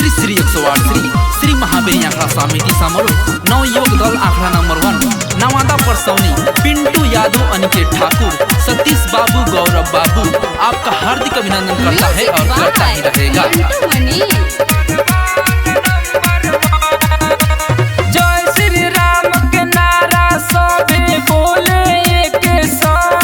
श्री श्री 108 श्री महावीर आंकड़ा समिति समारोह नवयोग दल आंकड़ा नंबर 1 नवादा परसौनी पिंटू यादव अनिकेत ठाकुर सतीश बाबू गौरव बाबू आपका हार्दिक अभिनंदन करता है और करता ही रहेगा। जय श्री राम के नारा सभी बोले एक संग।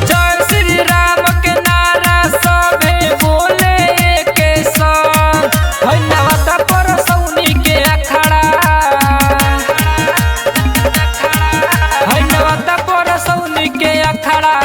जय श्री राम के नारा सभी बोले एक संग। नवादा परसौनी के अखाड़ा, नवादा परसौनी के अखाड़ा